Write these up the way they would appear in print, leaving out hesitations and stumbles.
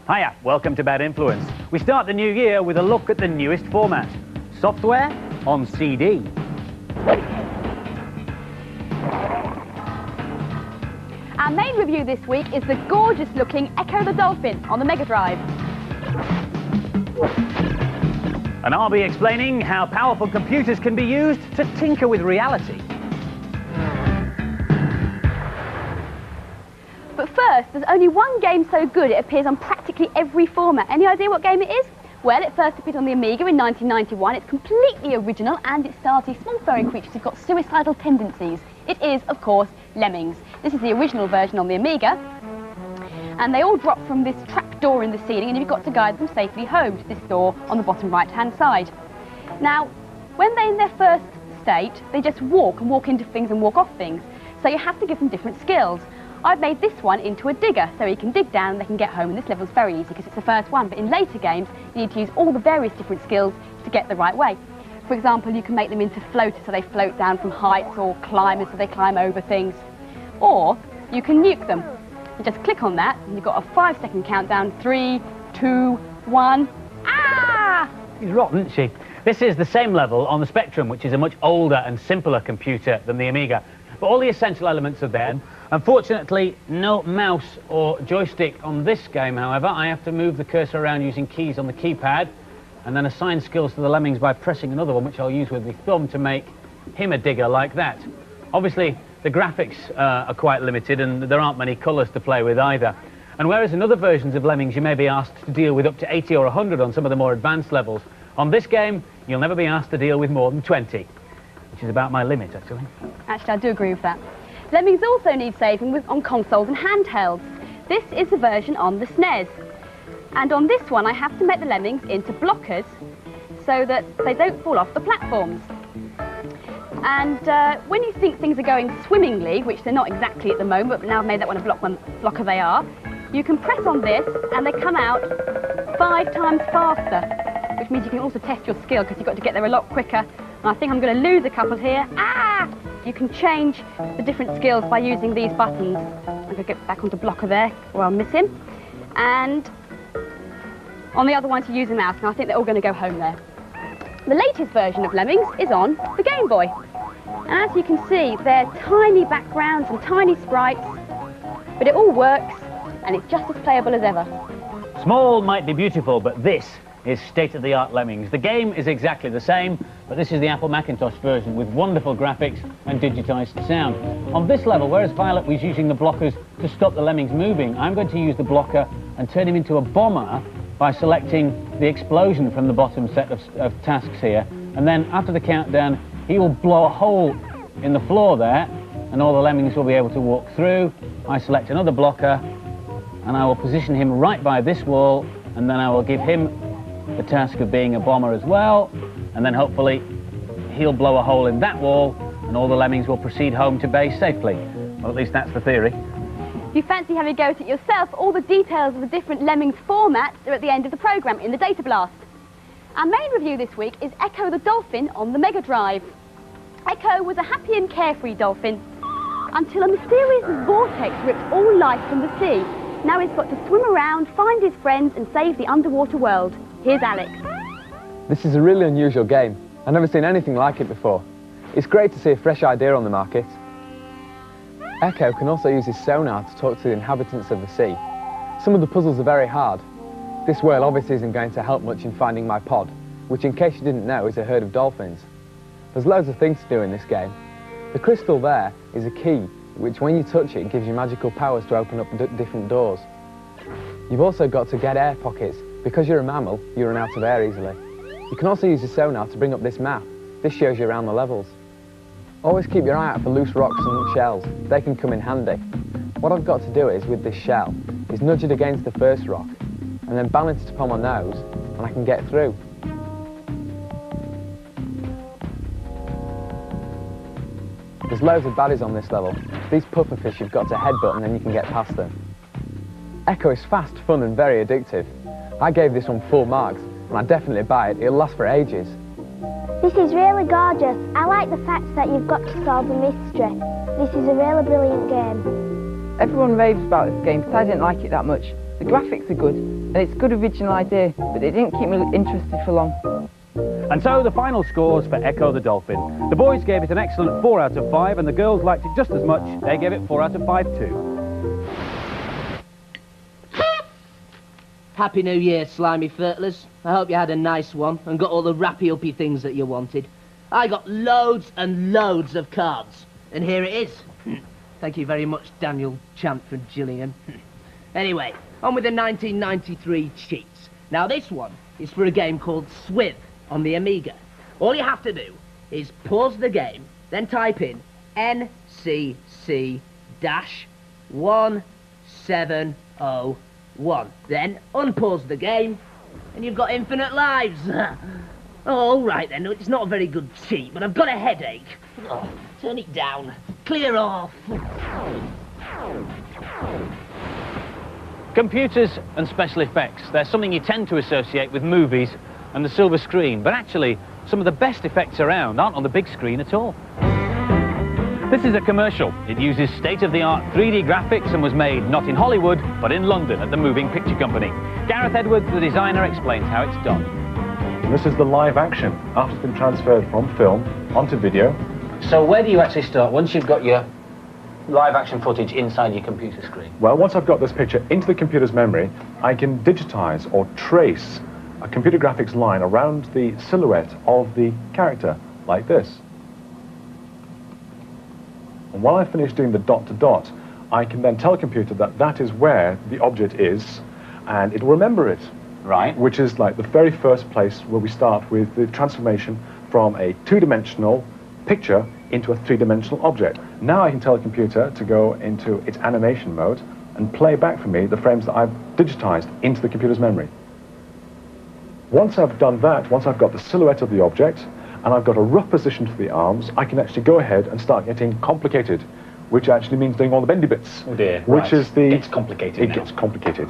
Hiya, welcome to Bad Influence. We start the new year with a look at the newest format. Software on CD. Our main review this week is the gorgeous looking Echo the Dolphin on the Mega Drive. And I'll be explaining how powerful computers can be used to tinker with reality. But first, there's only one game so good it appears on practically every format. Any idea what game it is? Well, it first appeared on the Amiga in 1991. It's completely original and it stars these small furry creatures who've got suicidal tendencies. It is, of course, Lemmings. This is the original version on the Amiga. And they all drop from this trap door in the ceiling and you've got to guide them safely home to this door on the bottom right-hand side. Now, when they're in their first state, they just walk into things and walk off things. So you have to give them different skills. I've made this one into a digger, so he can dig down and they can get home, and this level's very easy because it's the first one, but in later games you need to use all the various different skills to get the right way. For example, you can make them into floaters so they float down from heights, or climbers so they climb over things. Or you can nuke them. You just click on that and you've got a 5-second countdown. 3, 2, 1, ah! She's rotten, isn't she? This is the same level on the Spectrum, which is a much older and simpler computer than the Amiga. But all the essential elements are there. Unfortunately, no mouse or joystick on this game, however. I have to move the cursor around using keys on the keypad and then assign skills to the Lemmings by pressing another one, which I'll use with the thumb to make him a digger like that. Obviously, the graphics are quite limited and there aren't many colours to play with either. And whereas in other versions of Lemmings you may be asked to deal with up to 80 or 100 on some of the more advanced levels, on this game you'll never be asked to deal with more than 20. Which is about my limit, actually. Actually, I do agree with that. Lemmings also need saving on consoles and handhelds. This is the version on the SNES. And on this one, I have to make the Lemmings into blockers so that they don't fall off the platforms. And when you think things are going swimmingly, which they're not exactly at the moment, but now I've made that one a blocker they are, you can press on this and they come out 5 times faster, which means you can also test your skill because you've got to get there a lot quicker. I think I'm going to lose a couple here. Ah! You can change the different skills by using these buttons. I'm going to get back onto blocker there, or I'll miss him. And on the other one to use a mouse, and I think they're all going to go home there. The latest version of Lemmings is on the Game Boy. And as you can see, they're tiny backgrounds and tiny sprites, but it all works, and it's just as playable as ever. Small might be beautiful, but this is state-of-the-art Lemmings. The game is exactly the same, but this is the Apple Macintosh version with wonderful graphics and digitised sound. On this level, whereas Violet was using the blockers to stop the Lemmings moving, I'm going to use the blocker and turn him into a bomber by selecting the explosion from the bottom set of tasks here. And then after the countdown, he will blow a hole in the floor there, and all the Lemmings will be able to walk through. I select another blocker, and I will position him right by this wall, and then I will give him the task of being a bomber as well, and then hopefully he'll blow a hole in that wall and all the Lemmings will proceed home to base safely. Well, at least that's the theory. If you fancy having a go at it yourself, all the details of the different Lemmings formats are at the end of the programme in the Data Blast. Our main review this week is Echo the Dolphin on the Mega Drive. Echo was a happy and carefree dolphin until a mysterious vortex ripped all life from the sea. Now he's got to swim around, find his friends and save the underwater world. Here's Alex. This is a really unusual game. I've never seen anything like it before. It's great to see a fresh idea on the market. Echo can also use his sonar to talk to the inhabitants of the sea. Some of the puzzles are very hard. This whale obviously isn't going to help much in finding my pod, which in case you didn't know is a herd of dolphins. There's loads of things to do in this game. The crystal there is a key, which when you touch it gives you magical powers to open up different doors. You've also got to get air pockets. Because you're a mammal, you run out of air easily. You can also use your sonar to bring up this map. This shows you around the levels. Always keep your eye out for loose rocks and shells. They can come in handy. What I've got to do is, with this shell, is nudge it against the first rock, and then balance it upon my nose, and I can get through. There's loads of baddies on this level. These pufferfish you've got to headbutt and then you can get past them. Echo is fast, fun and very addictive. I gave this one 4 marks, and I'd definitely buy it. It'll last for ages. This is really gorgeous. I like the fact that you've got to solve a mystery. This is a really brilliant game. Everyone raves about this game, but I didn't like it that much. The graphics are good, and it's a good original idea, but it didn't keep me interested for long. And so the final scores for Echo the Dolphin. The boys gave it an excellent 4 out of 5, and the girls liked it just as much. They gave it 4 out of 5 too. Happy New Year, slimy fertilers. I hope you had a nice one and got all the rappy-uppy things that you wanted. I got loads and loads of cards, and here it is. Thank you very much, Daniel Chantford Gillingham. Anyway, on with the 1993 cheats. Now this one is for a game called Swith on the Amiga. All you have to do is pause the game, then type in NCC-1701. Then unpause the game, and you've got infinite lives. Oh, all right then, it's not a very good cheat, but I've got a headache. Oh, turn it down. Clear off. Computers and special effects. They're something you tend to associate with movies and the silver screen, but actually some of the best effects around aren't on the big screen at all. This is a commercial. It uses state-of-the-art 3D graphics and was made not in Hollywood, but in London at the Moving Picture Company. Gareth Edwards, the designer, explains how it's done. This is the live action, after it's been transferred from film onto video. So where do you actually start once you've got your live action footage inside your computer screen? Well, once I've got this picture into the computer's memory, I can digitize or trace a computer graphics line around the silhouette of the character, like this. And while I finish doing the dot to dot, I can then tell a computer that that is where the object is, and it will remember it. Right. Which is like the very first place where we start with the transformation from a two-dimensional picture into a three-dimensional object. Now I can tell the computer to go into its animation mode and play back for me the frames that I've digitized into the computer's memory. Once I've done that, once I've got the silhouette of the object, and I've got a rough position for the arms, I can actually go ahead and start getting complicated, which actually means doing all the bendy bits. Oh dear. Which is the... It's complicated It now. gets complicated.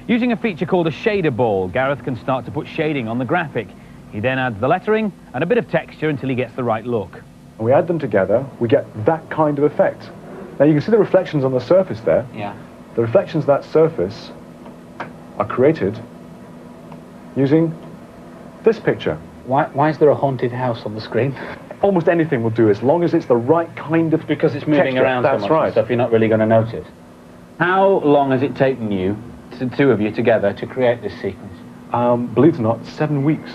Using a feature called a shader ball, Gareth can start to put shading on the graphic. He then adds the lettering and a bit of texture until he gets the right look. And we add them together, we get that kind of effect. Now you can see the reflections on the surface there. Yeah. The reflections of that surface are created using this picture. Why is there a haunted house on the screen? Almost anything will do as long as it's the right kind of Because it's moving texture. around That's so much right. and stuff, you're not really going to notice. How long has it taken you, the two of you together, to create this sequence? Believe it or not, 7 weeks.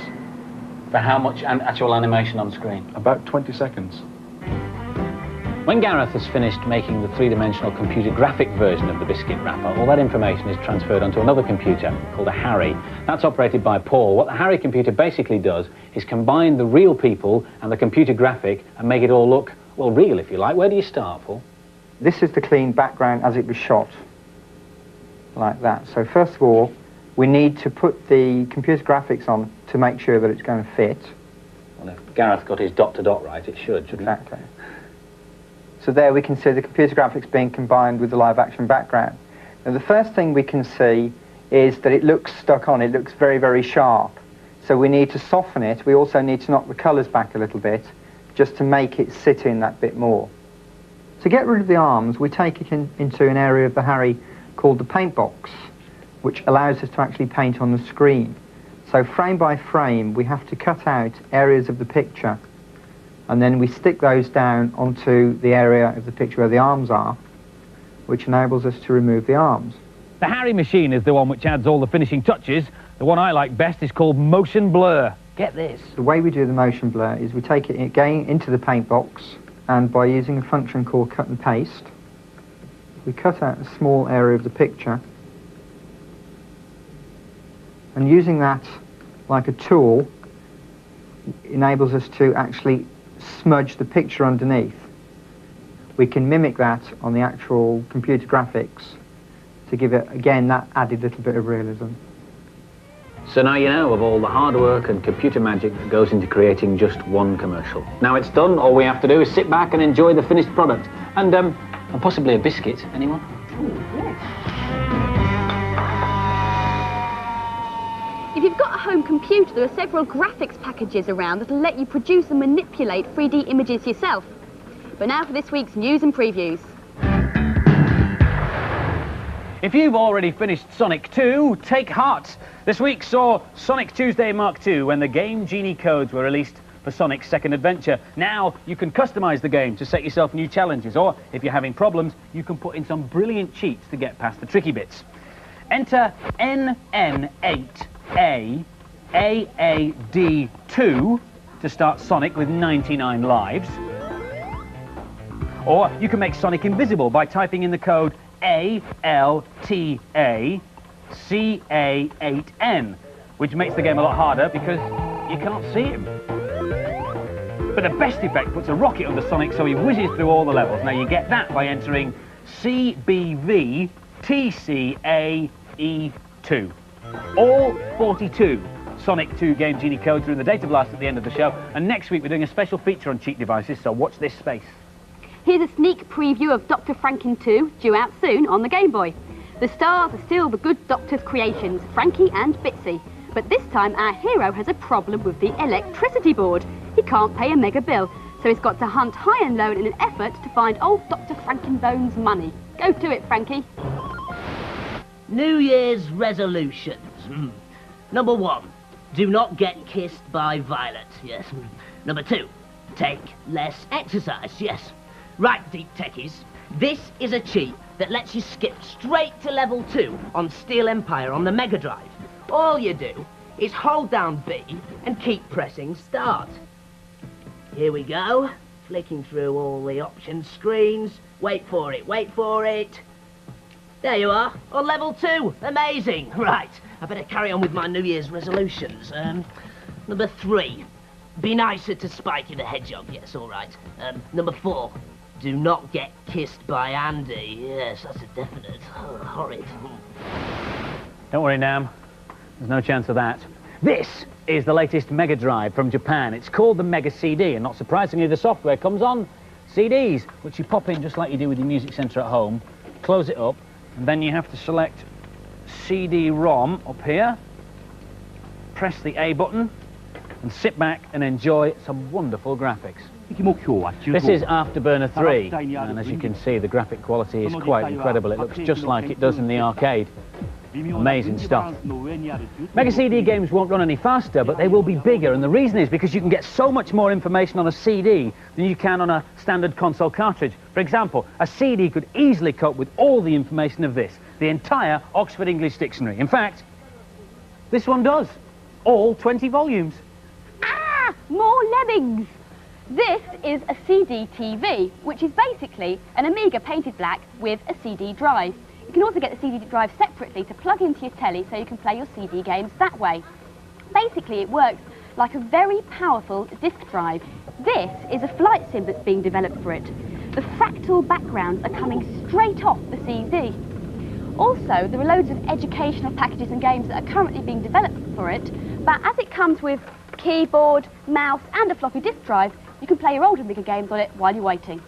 For how much actual animation on screen? About 20 seconds. When Gareth has finished making the three-dimensional computer graphic version of the biscuit wrapper, all that information is transferred onto another computer called a Harry. That's operated by Paul. What the Harry computer basically does is combine the real people and the computer graphic and make it all look, well, real, if you like. Where do you start, Paul? This is the clean background as it was shot, like that. So first of all, we need to put the computer graphics on to make sure that it's going to fit. Well, if Gareth got his dot to dot right, it shouldn't Exactly. So there we can see the computer graphics being combined with the live action background. Now the first thing we can see is that it looks stuck on, it looks very, very sharp. So we need to soften it. We also need to knock the colours back a little bit just to make it sit in that bit more. To get rid of the arms, we take it into an area of the Harry called the paint box, which allows us to actually paint on the screen. So frame by frame, we have to cut out areas of the picture, and then we stick those down onto the area of the picture where the arms are, which enables us to remove the arms. The Harry machine is the one which adds all the finishing touches. The one I like best is called motion blur. Get this. The way we do the motion blur is we take it again into the paint box, and by using a function called cut and paste, we cut out a small area of the picture, and using that like a tool enables us to actually smudge the picture underneath. We can mimic that on the actual computer graphics to give it, again, that added little bit of realism. So now you know of all the hard work and computer magic that goes into creating just one commercial. Now it's done, all we have to do is sit back and enjoy the finished product. And possibly a biscuit. Anyone? If you've got a home computer, there are several graphics packages around that'll let you produce and manipulate 3D images yourself. But now for this week's news and previews. If you've already finished Sonic 2, take heart. This week saw Sonic Tuesday Mark II when the Game Genie codes were released for Sonic's second adventure. Now you can customise the game to set yourself new challenges, or if you're having problems, you can put in some brilliant cheats to get past the tricky bits. Enter NN8AAD2 to start Sonic with 99 lives. Or you can make Sonic invisible by typing in the code ALTACA8N, which makes the game a lot harder because you can't see him. But the best effect puts a rocket under Sonic so he whizzes through all the levels. Now you get that by entering CBVTCAE2. All 42 Sonic 2 Game Genie codes are in the data blast at the end of the show, and next week we're doing a special feature on cheat devices, so watch this space. Here's a sneak preview of Dr. Franken 2, due out soon on the Game Boy. The stars are still the good Doctor's creations, Frankie and Bitsy. But this time our hero has a problem with the electricity board. He can't pay a mega bill, so he's got to hunt high and low in an effort to find old Dr. Frankenbone's money. Go to it, Frankie. New Year's resolutions. Number 1, do not get kissed by Violet. Yes. Number 2, take less exercise. Yes. Right, Deep Techies, this is a cheat that lets you skip straight to level 2 on Steel Empire on the Mega Drive. All you do is hold down B and keep pressing start. Here we go, flicking through all the option screens. Wait for it, wait for it. There you are, on level 2. Amazing. Right, I better carry on with my New Year's resolutions. Number 3, be nicer to Spikey the Hedgehog. Yes, all right. Number 4, do not get kissed by Andy. Yes, that's a definite. Oh, horrid. Don't worry, Nam. There's no chance of that. This is the latest Mega Drive from Japan. It's called the Mega CD, and not surprisingly, the software comes on CDs, which you pop in just like you do with your music centre at home, close it up, and then you have to select CD-ROM up here, press the A button, and sit back and enjoy some wonderful graphics. This is Afterburner 3, and as you can see, the graphic quality is quite incredible. It looks just like it does in the arcade. Amazing stuff. Mega CD games won't run any faster, but they will be bigger, and the reason is because you can get so much more information on a CD than you can on a standard console cartridge. For example, a CD could easily cope with all the information of this, the entire Oxford English Dictionary. In fact, this one does. All 20 volumes. Ah! More lemmings! This is a CD-TV, which is basically an Amiga painted black with a CD drive. You can also get the CD drive separately to plug into your telly so you can play your CD games that way. Basically, it works like a very powerful disk drive. This is a flight sim that's being developed for it. The fractal backgrounds are coming straight off the CD. Also, there are loads of educational packages and games that are currently being developed for it, but as it comes with keyboard, mouse and a floppy disk drive, you can play your older Amiga games on it while you're waiting.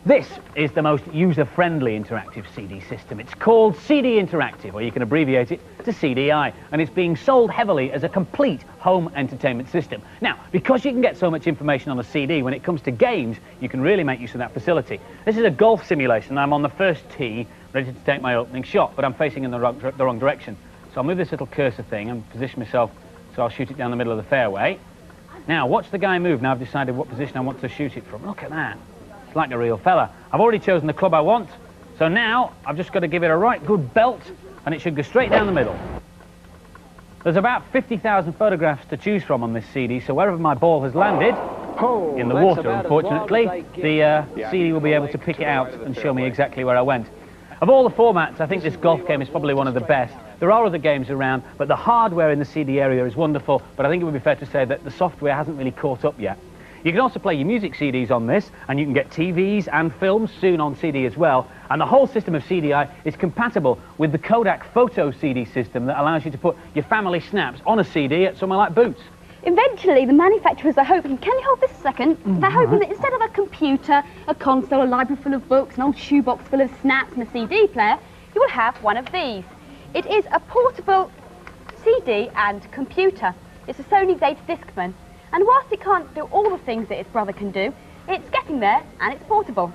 This is the most user-friendly interactive CD system. It's called CD Interactive, or you can abbreviate it to CDI, and it's being sold heavily as a complete home entertainment system. Now, because you can get so much information on a CD, when it comes to games, you can really make use of that facility. This is a golf simulation. I'm on the first tee, ready to take my opening shot, but I'm facing in the wrong direction. So I'll move this little cursor thing and position myself so I'll shoot it down the middle of the fairway. Now, watch the guy move. Now I've decided what position I want to shoot it from. Look at that. It's like a real fella. I've already chosen the club I want, so now I've just got to give it a right good belt, and it should go straight down the middle. There's about 50,000 photographs to choose from on this CD, so wherever my ball has landed, in the water, unfortunately, the CD will be able to pick it out and show me exactly where I went. Of all the formats, I think this golf game is probably one of the best. There are other games around, but the hardware in the CD area is wonderful, but I think it would be fair to say that the software hasn't really caught up yet. You can also play your music CDs on this, and you can get TVs and films soon on CD as well, and the whole system of CDI is compatible with the Kodak Photo CD system that allows you to put your family snaps on a CD at somewhere like Boots. Eventually, the manufacturers are hoping, can you hold this a second? They're hoping that instead of a computer, a console, a library full of books, an old shoebox full of snaps and a CD player, you will have one of these. It is a portable CD and computer. It's a Sony Data Discman, and whilst it can't do all the things that its brother can do, it's getting there and it's portable.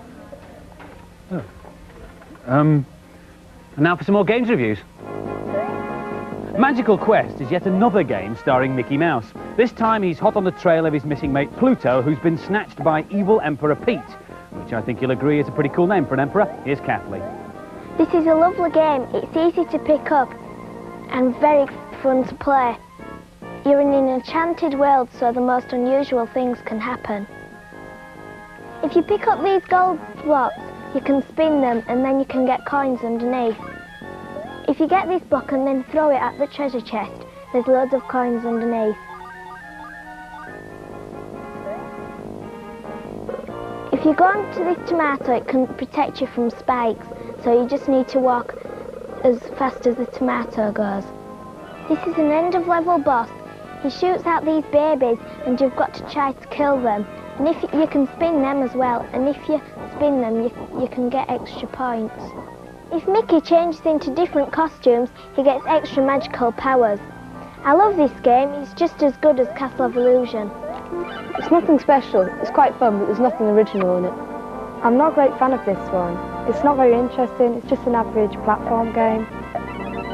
And now for some more games reviews. Magical Quest is yet another game starring Mickey Mouse. This time he's hot on the trail of his missing mate Pluto, who's been snatched by evil Emperor Pete, which I think you'll agree is a pretty cool name for an emperor. Here's Kathleen. This is a lovely game. It's easy to pick up and very fun to play. You're in an enchanted world, so the most unusual things can happen. If you pick up these gold blocks, you can spin them and then you can get coins underneath. If you get this block and then throw it at the treasure chest, there's loads of coins underneath. If you go onto this tomato, it can protect you from spikes, so you just need to walk as fast as the tomato goes. This is an end-of-level boss. He shoots out these babies and you've got to try to kill them. And if you can spin them as well, and if you spin them, you can get extra points. If Mickey changes into different costumes, he gets extra magical powers. I love this game. It's just as good as Castle of Illusion. It's nothing special. It's quite fun, but there's nothing original in it. I'm not a great fan of this one. It's not very interesting. It's just an average platform game.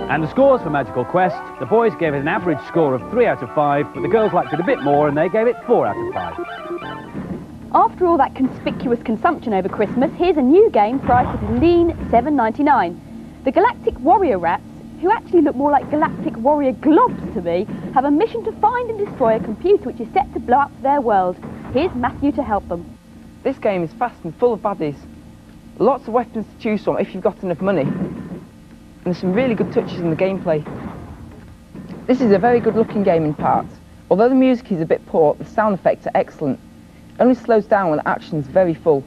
And the scores for Magical Quest, the boys gave it an average score of 3 out of 5, but the girls liked it a bit more and they gave it 4 out of 5. After all that conspicuous consumption over Christmas, here's a new game priced at a lean $7.99. The Galactic Warrior Rats, who actually look more like Galactic Warrior Globs to me, have a mission to find and destroy a computer which is set to blow up their world. Here's Matthew to help them. This game is fast and full of baddies. Lots of weapons to choose from if you've got enough money. And there's some really good touches in the gameplay. This is a very good looking game in parts. Although the music is a bit poor, the sound effects are excellent. It only slows down when the action is very full.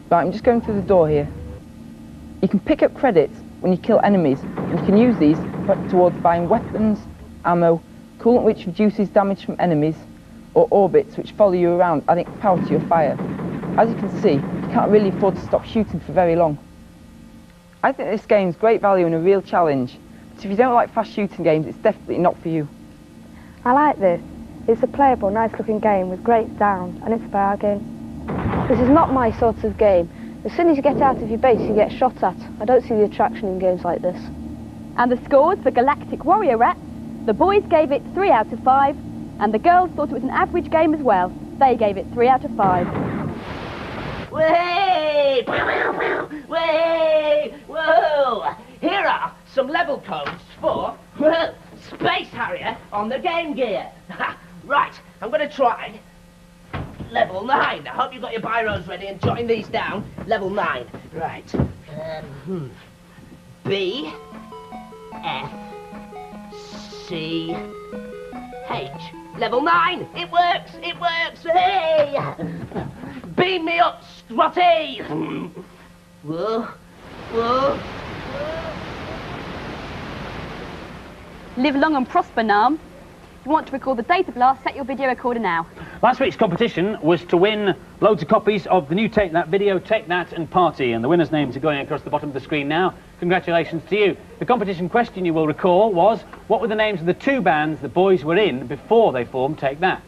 Right, I'm just going through the door here. You can pick up credits when you kill enemies, and you can use these towards buying weapons, ammo, coolant which reduces damage from enemies, or orbits which follow you around, adding power to your fire. As you can see, you can't really afford to stop shooting for very long. I think this game's great value and a real challenge, but if you don't like fast shooting games, it's definitely not for you. I like this. It's a playable, nice-looking game with great sound, and it's a bargain. This is not my sort of game. As soon as you get out of your base, you get shot at. I don't see the attraction in games like this. And the scores for Galactic Warrior Rats, the boys gave it 3 out of 5, and the girls thought it was an average game as well. They gave it 3 out of 5. Way! Way! Whoa! Here are some level codes for Space Harrier on the Game Gear. Right, I'm going to try level 9. I hope you've got your biros ready and jotting these down. Level 9. Right. B, F, C, H. Level 9. It works. It works. Hey! Beam me up, Strutty. Whoa. Whoa. Live long and prosper, Nam. If you want to record the data blast, set your video recorder now. Last week's competition was to win loads of copies of the new Take That video, Take That and Party, and the winners' names are going across the bottom of the screen now. Congratulations to you. The competition question, you will recall, was what were the names of the 2 bands the boys were in before they formed Take That?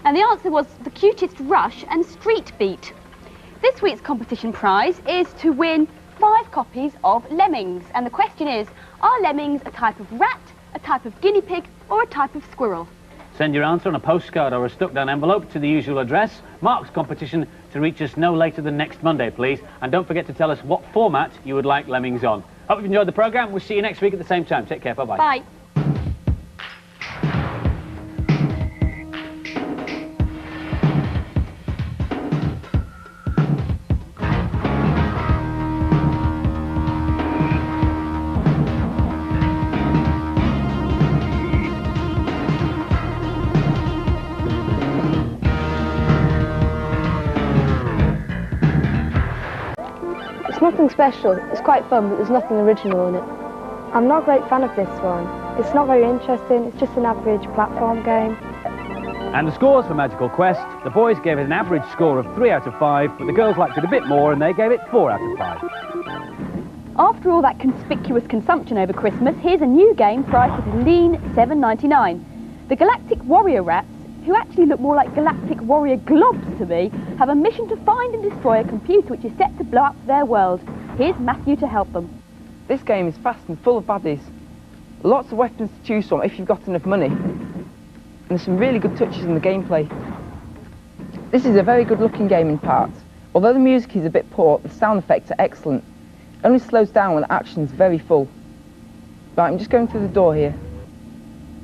And the answer was The Cutest Rush and Street Beat. This week's competition prize is to win 5 copies of Lemmings, and the question is, are lemmings a type of rat, a type of guinea pig or a type of squirrel? Send your answer on a postcard or a stuck-down envelope to the usual address. Mark's competition to reach us no later than next Monday, please. And don't forget to tell us what format you would like Lemmings on. Hope you've enjoyed the programme. We'll see you next week at the same time. Take care. Bye-bye. Bye. It's nothing special. It's quite fun, but there's nothing original in it. I'm not a great fan of this one. It's not very interesting. It's just an average platform game. And the scores for Magical Quest, the boys gave it an average score of 3 out of 5, but the girls liked it a bit more and they gave it 4 out of 5. After all that conspicuous consumption over Christmas, here's a new game priced at a lean $7.99. The Galactic Warrior Rats, who actually look more like Galactic Warrior Globs to me, have a mission to find and destroy a computer which is set to blow up their world. Here's Matthew to help them. This game is fast and full of baddies. Lots of weapons to choose from if you've got enough money. And there's some really good touches in the gameplay. This is a very good looking game in parts. Although the music is a bit poor, the sound effects are excellent. It only slows down when the action is very full. Right, I'm just going through the door here.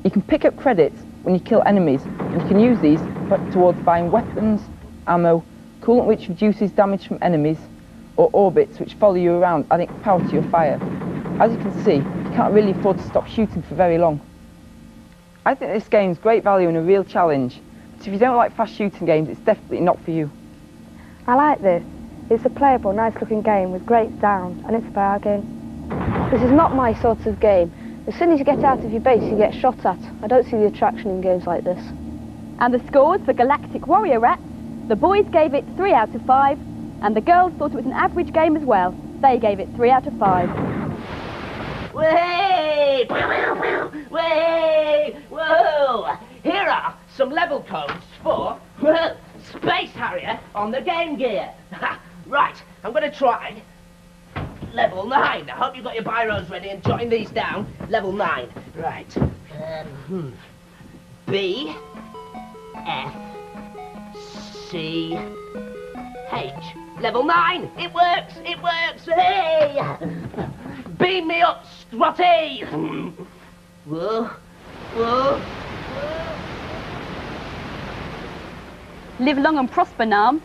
You can pick up credits when you kill enemies, and you can use these towards buying weapons, ammo, coolant which reduces damage from enemies, or orbits which follow you around adding power to your fire. As you can see, you can't really afford to stop shooting for very long. I think this game's great value and a real challenge, but if you don't like fast shooting games, it's definitely not for you. I like this. It's a playable, nice looking game with great sound and it's a bargain. This is not my sort of game. As soon as you get out of your base, you get shot at. I don't see the attraction in games like this. And the scores for Galactic Warrior Rats: the boys gave it 3 out of 5, and the girls thought it was an average game as well. They gave it 3 out of 5. Way! Way! Whoa! Here are some level codes for Space Harrier on the Game Gear. Right, I'm going to try level 9. I hope you've got your biros ready and jotting these down. Level 9. Right. B, F, C, H. Level 9. It works. It works. Hey! Beam me up, Strotty. Whoa. Whoa. Live long and prosper, Nam.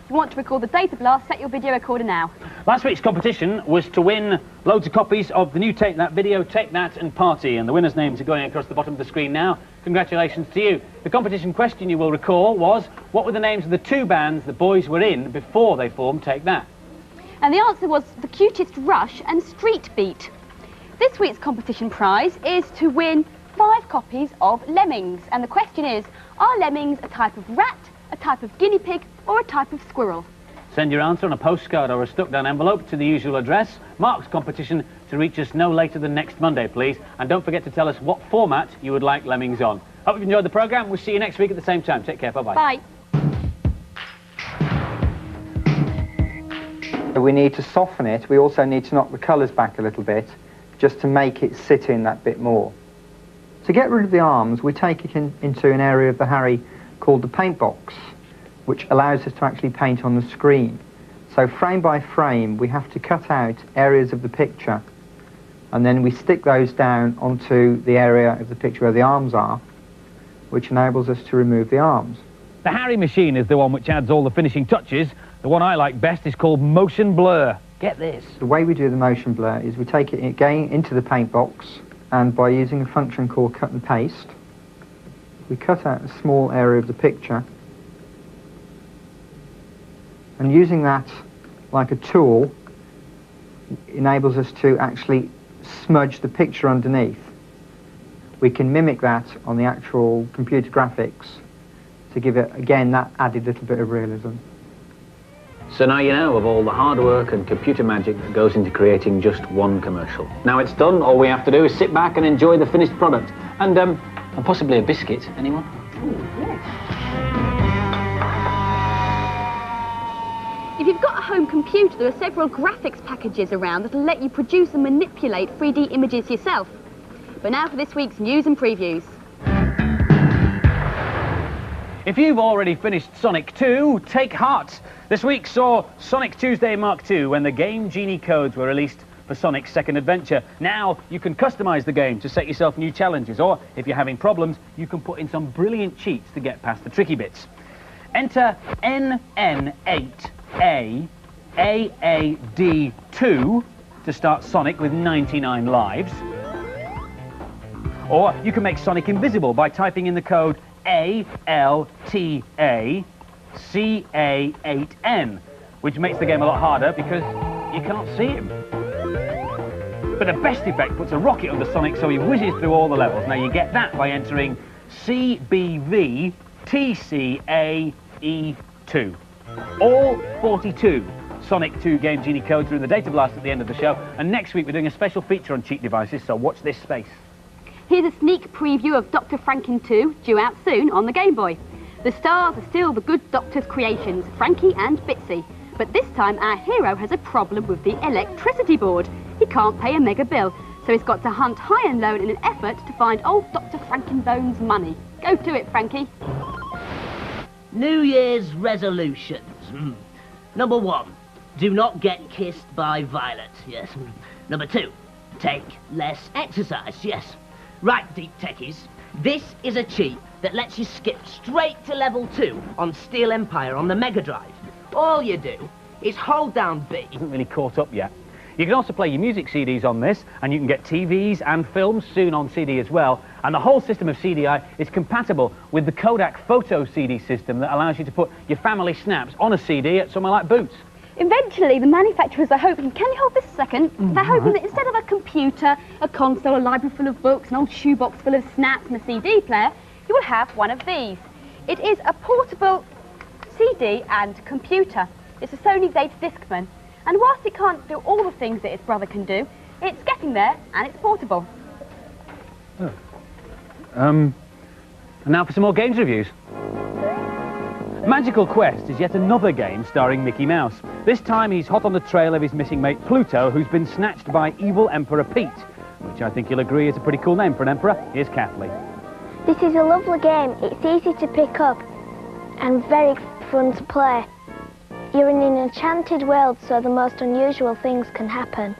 If you want to record the data blast, set your video recorder now. Last week's competition was to win loads of copies of the new Take That video, Take That and Party, and the winners' names are going across the bottom of the screen now. Congratulations to you. The competition question, you will recall, was what were the names of the 2 bands the boys were in before they formed Take That? And the answer was The Cutest Rush and Street Beat. This week's competition prize is to win 5 copies of Lemmings, and the question is, are lemmings a type of rat, a type of guinea pig or a type of squirrel? Send your answer on a postcard or a stuck-down envelope to the usual address. Mark's competition to reach us no later than next Monday, please. And don't forget to tell us what format you would like Lemmings on. Hope you've enjoyed the programme. We'll see you next week at the same time. Take care. Bye-bye. Bye. We need to soften it. We also need to knock the colours back a little bit, just to make it sit in that bit more. To get rid of the arms, we take it into an area of the Harry called the paint box, which allows us to actually paint on the screen. So frame by frame, we have to cut out areas of the picture, and then we stick those down onto the area of the picture where the arms are, which enables us to remove the arms. The Harry machine is the one which adds all the finishing touches. The one I like best is called Motion Blur. Get this. The way we do the motion blur is we take it again into the paint box, and by using a function called cut and paste, we cut out a small area of the picture, and using that like a tool enables us to actually smudge the picture underneath. We can mimic that on the actual computer graphics to give it, again, that added little bit of realism. So now you know of all the hard work and computer magic that goes into creating just one commercial. Now it's done, all we have to do is sit back and enjoy the finished product. And possibly a biscuit. Anyone? Ooh, yes. If you've got a home computer, there are several graphics packages around that will let you produce and manipulate 3D images yourself. But now for this week's news and previews. If you've already finished Sonic 2, take heart. This week saw Sonic Tuesday Mark II when the Game Genie codes were released for Sonic's second adventure. Now you can customise the game to set yourself new challenges, or if you're having problems, you can put in some brilliant cheats to get past the tricky bits. Enter NN8AAD2 to start Sonic with 99 lives. Or you can make Sonic invisible by typing in the code ALTACA8N, which makes the game a lot harder because you can't see him. But the best effect puts a rocket under Sonic so he whizzes through all the levels. Now you get that by entering CBVTCAE2. All 42 Sonic 2 Game Genie codes are in the data blast at the end of the show, and next week we're doing a special feature on cheat devices, so watch this space. Here's a sneak preview of Dr. Franken 2, due out soon on the Game Boy. The stars are still the good Doctor's creations, Frankie and Bitsy. But this time our hero has a problem with the electricity board. He can't pay a mega bill, so he's got to hunt high and low in an effort to find old Dr. Frankenbone's money. Go to it, Frankie. New Year's resolutions. Number 1, do not get kissed by Violet, yes. Number 2, take less exercise, yes. Right, deep techies, this is a cheat that lets you skip straight to level 2 on Steel Empire on the Mega Drive. All you do is hold down B. Isn't really caught up yet. You can also play your music CDs on this, and you can get TVs and films soon on CD as well. And the whole system of CDI is compatible with the Kodak Photo CD system that allows you to put your family snaps on a CD at somewhere like Boots. Eventually, the manufacturers are hoping, can you hold this a second? They're hoping that instead of a computer, a console, a library full of books, an old shoebox full of snaps and a CD player, you will have one of these. It is a portable CD and computer. It's a Sony Data Discman. And whilst it can't do all the things that its brother can do, it's getting there and it's portable. And now for some more games reviews. Magical Quest is yet another game starring Mickey Mouse. This time he's hot on the trail of his missing mate Pluto, who's been snatched by evil Emperor Pete, which I think you'll agree is a pretty cool name for an emperor. Here's Kathleen. This is a lovely game. It's easy to pick up and very fun to play. You're in an enchanted world, so the most unusual things can happen.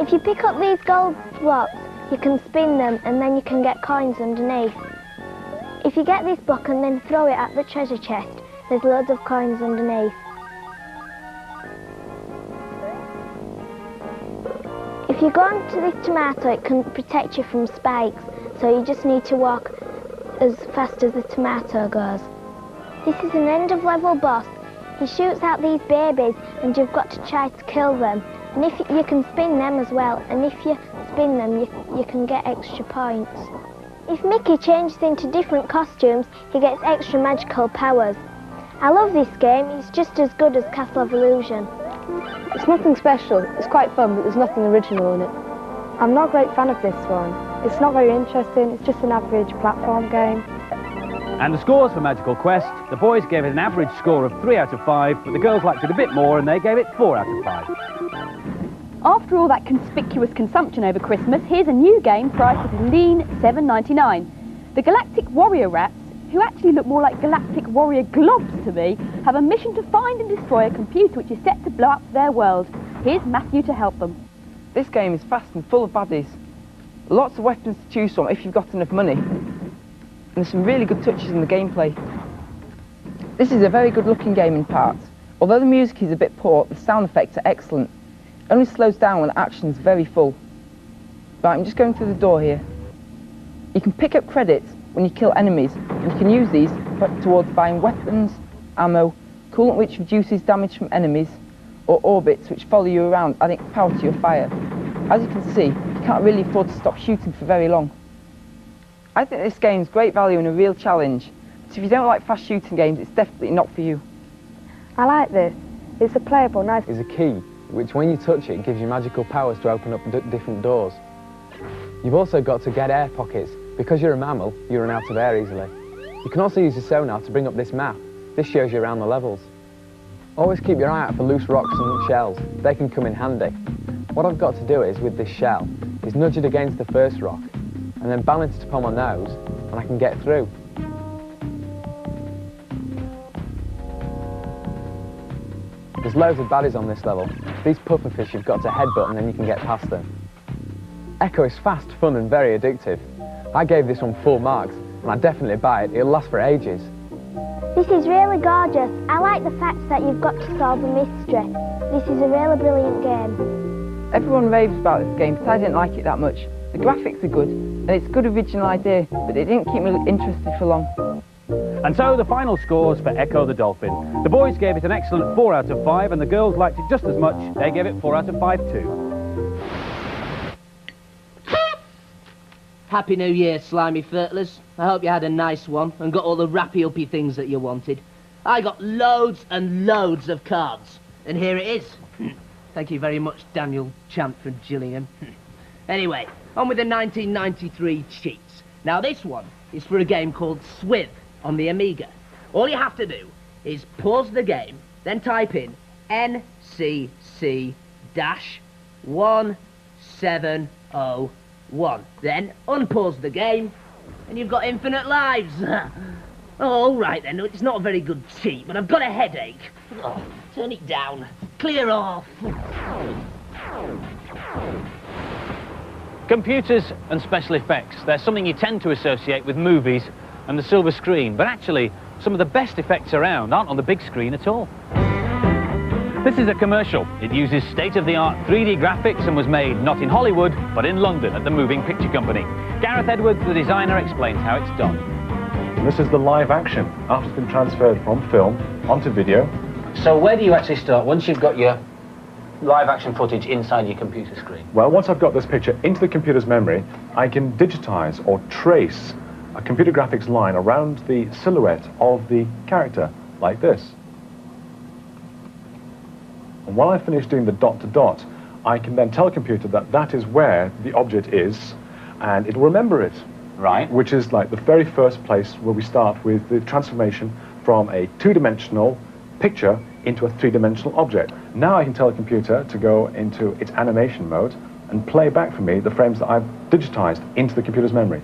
If you pick up these gold blocks, you can spin them and then you can get coins underneath. If you get this block and then throw it at the treasure chest, there's loads of coins underneath. If you go onto this tomato, it can protect you from spikes, so you just need to walk as fast as the tomato goes. This is an end-of-level boss. He shoots out these babies and you've got to try to kill them. And if you can spin them as well, and if you spin them you can get extra points. If Mickey changes into different costumes, he gets extra magical powers. I love this game. It's just as good as Castle of Illusion. It's nothing special. It's quite fun, but there's nothing original in it. I'm not a great fan of this one. It's not very interesting. It's just an average platform game. And the scores for Magical Quest, the boys gave it an average score of 3 out of 5, but the girls liked it a bit more and they gave it 4 out of 5. After all that conspicuous consumption over Christmas, here's a new game priced at a lean $7.99. The Galactic Warrior Rats, who actually look more like Galactic Warrior Globs to me, have a mission to find and destroy a computer which is set to blow up their world. Here's Matthew to help them. This game is fast and full of baddies. Lots of weapons to choose from if you've got enough money. And there's some really good touches in the gameplay. This is a very good looking game in parts. Although the music is a bit poor, the sound effects are excellent. It only slows down when the action is very full. Right, I'm just going through the door here. You can pick up credits when you kill enemies, and you can use these towards buying weapons, ammo, coolant which reduces damage from enemies, or orbits which follow you around adding power to your fire. As you can see, you can't really afford to stop shooting for very long. I think this game's great value and a real challenge, but if you don't like fast shooting games, it's definitely not for you. I like this. It's a playable, nice... Is a key, which when you touch it, gives you magical powers to open up different doors. You've also got to get air pockets. Because you're a mammal, you run out of air easily. You can also use the sonar to bring up this map. This shows you around the levels. Always keep your eye out for loose rocks and shells. They can come in handy. What I've got to do is, with this shell, is nudge it against the first rock, and then balance it upon my nose, and I can get through. There's loads of baddies on this level. These pufferfish you've got to headbutt and then you can get past them. Echo is fast, fun and very addictive. I gave this one 4 marks, and I'd definitely buy it. It'll last for ages. This is really gorgeous. I like the fact that you've got to solve a mystery. This is a really brilliant game. Everyone raves about this game, but I didn't like it that much. The graphics are good, and it's a good original idea, but it didn't keep me interested for long. And so the final scores for Echo the Dolphin. The boys gave it an excellent 4 out of 5, and the girls liked it just as much. They gave it 4 out of 5 too. Happy New Year, slimy furtlers. I hope you had a nice one and got all the rappy-uppy things that you wanted. I got loads and loads of cards, and here it is. Thank you very much, Daniel Chant from Gillingham. Anyway, on with the 1993 cheats. Now this one is for a game called Swith on the Amiga. All you have to do is pause the game, then type in NCC-1701. Then unpause the game, and you've got infinite lives. Oh, all right then, it's not a very good cheat, but I've got a headache. Oh, turn it down. Clear off. Computers and special effects, they're something you tend to associate with movies and the silver screen, but actually some of the best effects around aren't on the big screen at all. This is a commercial. It uses state-of-the-art 3D graphics and was made not in Hollywood, but in London at the Moving Picture Company. Gareth Edwards, the designer, explains how it's done. This is the live action after it's been transferred from film onto video. So where do you actually start once you've got your live action footage inside your computer screen? Well, once I've got this picture into the computer's memory, I can digitize or trace a computer graphics line around the silhouette of the character, like this. And while I finish doing the dot to dot, I can then tell a computer that that is where the object is, and it'll remember it. Right. Which is like the very first place where we start with the transformation from a two-dimensional picture into a three-dimensional object. Now I can tell the computer to go into its animation mode and play back for me the frames that I've digitized into the computer's memory.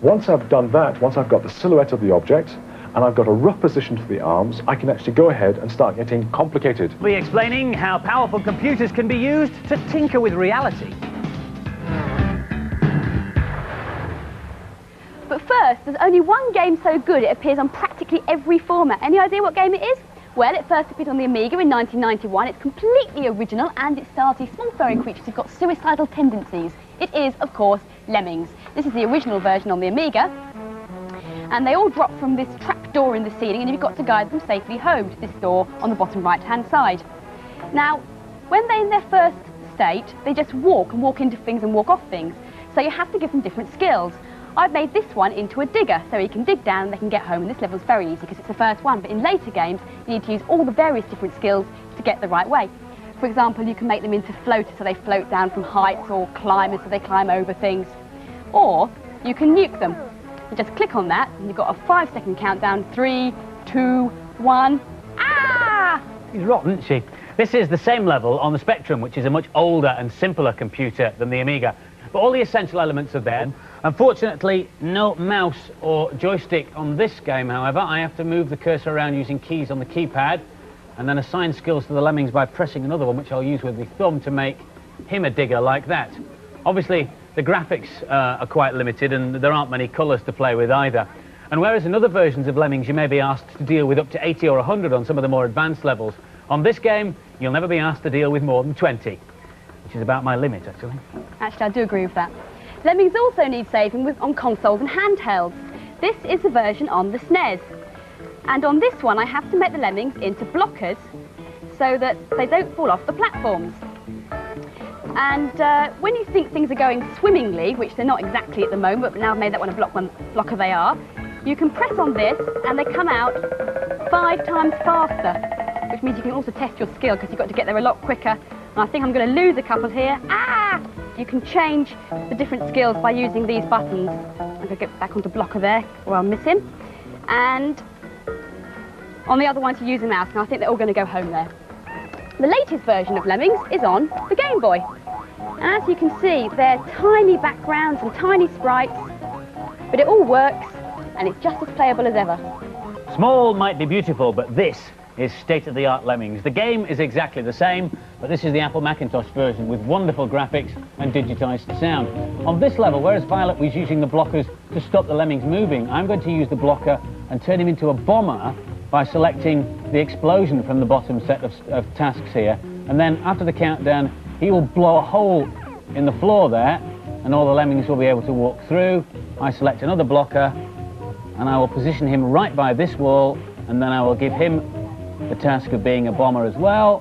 Once I've done that, once I've got the silhouette of the object, and I've got a rough position for the arms, I can actually go ahead and start getting complicated. We're explaining how powerful computers can be used to tinker with reality. But first, there's only one game so good it appears on practically every format. Any idea what game it is? Well, it first appeared on the Amiga in 1991. It's completely original, and it stars these small furry creatures who've got suicidal tendencies. It is, of course, Lemmings. This is the original version on the Amiga, and they all drop from this trap door in the ceiling, and you've got to guide them safely home to this door on the bottom right-hand side. Now, when they're in their first state, they just walk into things and walk off things, so you have to give them different skills. I've made this one into a digger, so he can dig down and they can get home, and this level's very easy because it's the first one, but in later games you need to use all the various different skills to get the right way. For example, you can make them into floaters so they float down from heights, or climbers so they climb over things. Or you can nuke them. You just click on that and you've got a 5-second countdown. 3, 2, 1, ah! She's rotten, isn't she? This is the same level on the Spectrum, which is a much older and simpler computer than the Amiga. But all the essential elements are there. Unfortunately, no mouse or joystick on this game, however. I have to move the cursor around using keys on the keypad, and then assign skills to the Lemmings by pressing another one, which I'll use with the thumb to make him a digger like that. Obviously, the graphics are quite limited, and there aren't many colours to play with either. And whereas in other versions of Lemmings you may be asked to deal with up to 80 or 100 on some of the more advanced levels, on this game you'll never be asked to deal with more than 20. Which is about my limit, actually. Actually, I do agree with that. Lemmings also need saving on consoles and handhelds. This is the version on the SNES. And on this one, I have to make the Lemmings into blockers so that they don't fall off the platforms. And when you think things are going swimmingly, which they're not exactly at the moment, but now I've made that one a blocker they are, you can press on this and they come out 5 times faster, which means you can also test your skill because you've got to get there a lot quicker. I think I'm going to lose a couple here. Ah! You can change the different skills by using these buttons. I'm going to get back onto blocker there, or I'll miss him. And on the other one to use a mouse, and I think they're all going to go home there. The latest version of Lemmings is on the Game Boy. And as you can see, they're tiny backgrounds and tiny sprites, but it all works, and it's just as playable as ever. Small might be beautiful, but this is state-of-the-art Lemmings. The game is exactly the same, but this is the Apple Macintosh version with wonderful graphics and digitized sound. On this level, whereas Violet was using the blockers to stop the Lemmings moving, I'm going to use the blocker and turn him into a bomber by selecting the explosion from the bottom set of tasks here. And then after the countdown, he will blow a hole in the floor there, and all the Lemmings will be able to walk through. I select another blocker, and I will position him right by this wall, and then I will give him the task of being a bomber as well.